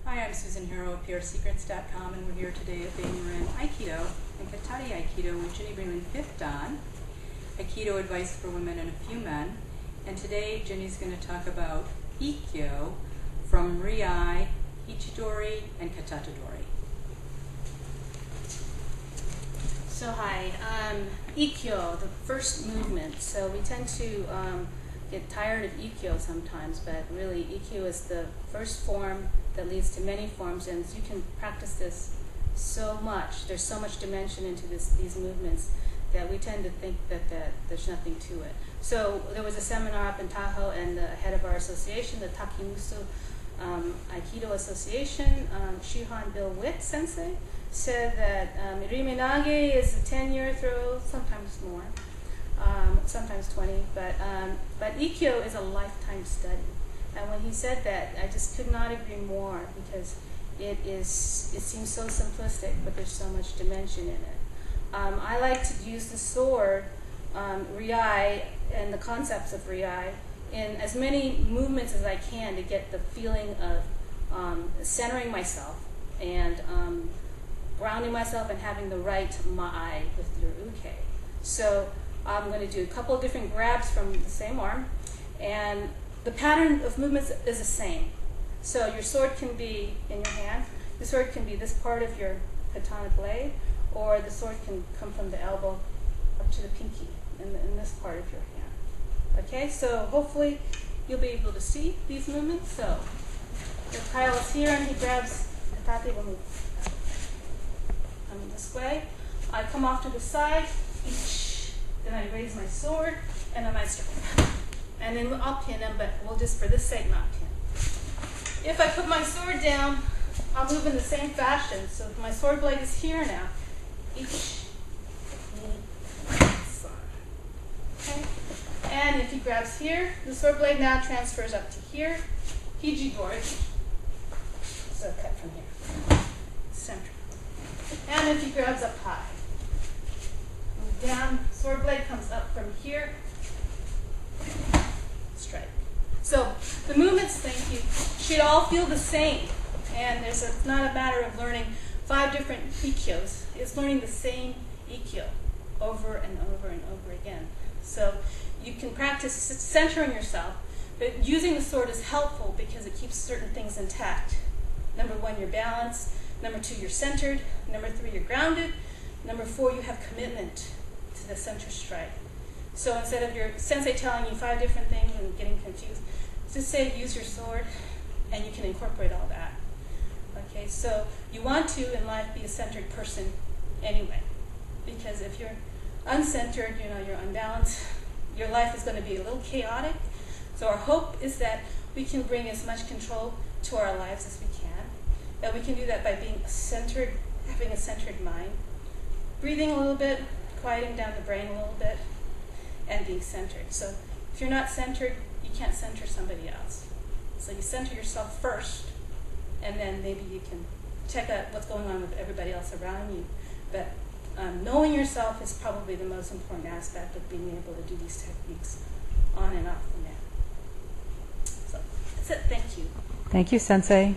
Hi, I'm Susan Hero of PureSecrets.com, and we're here today at Banyarin Aikido and Katatadori-Aikido with Ginny Breeland 5th Dan, Aikido advice for women and a few men. And today Ginny's going to talk about Ikkyo from Riai, Ichidori, and Katatadori. So hi, Ikkyo, the first movement. So we tend to get tired of Ikkyo sometimes, but really Ikkyo is the first form that leads to many forms, and you can practice this so much. There's so much dimension into these movements that we tend to think that there's nothing to it. So there was a seminar up in Tahoe, and the head of our association, the Takimusu Aikido Association, Shihan Bill Witt Sensei, said that Rimenage is a 10-year throw, sometimes more, sometimes 20, but Ikkyo is a lifetime study. And when he said that, I just could not agree more, because it seems so simplistic, but there's so much dimension in it. I like to use the sword, Riai, and the concepts of Riai in as many movements as I can to get the feeling of centering myself and grounding myself and having the right ma'ai with your uke. So I'm going to do a couple of different grabs from the same arm, and the pattern of movements is the same. So your sword can be in your hand, the sword can be this part of your katana blade, or the sword can come from the elbow up to the pinky in this part of your hand. Okay, so hopefully you'll be able to see these movements. So the Kyle is here and he grabs the tate will move. I'm this way. I come off to the side, then I raise my sword, and then I strike. And then I'll pin him, but we'll just, for this sake, not pin. If I put my sword down, I'll move in the same fashion. So my sword blade is here now. Okay. And if he grabs here, the sword blade now transfers up to here. Ichidori. So cut from here. Center. And if he grabs up high, move down, sword blade comes up from here. Strike. So the movements, thank you, should all feel the same. And it's not a matter of learning 5 different Ikkyos. It's learning the same Ikkyo over and over and over again. So you can practice centering yourself, but using the sword is helpful because it keeps certain things intact. Number 1, you're balanced. Number 2, you're centered. Number 3, you're grounded. Number 4, you have commitment to the center strike. So instead of your sensei telling you 5 different things and getting confused, just say use your sword, and you can incorporate all that. Okay, so you want to, in life, be a centered person anyway. Because if you're uncentered, you're unbalanced, your life is going to be a little chaotic. So our hope is that we can bring as much control to our lives as we can. That we can do that by being centered, having a centered mind, breathing a little bit, quieting down the brain a little bit, and being centered. So if you're not centered, you can't center somebody else. So you center yourself first, and then maybe you can check out what's going on with everybody else around you. But knowing yourself is probably the most important aspect of being able to do these techniques on and off the mat. So that's it. Thank you. Thank you, Sensei.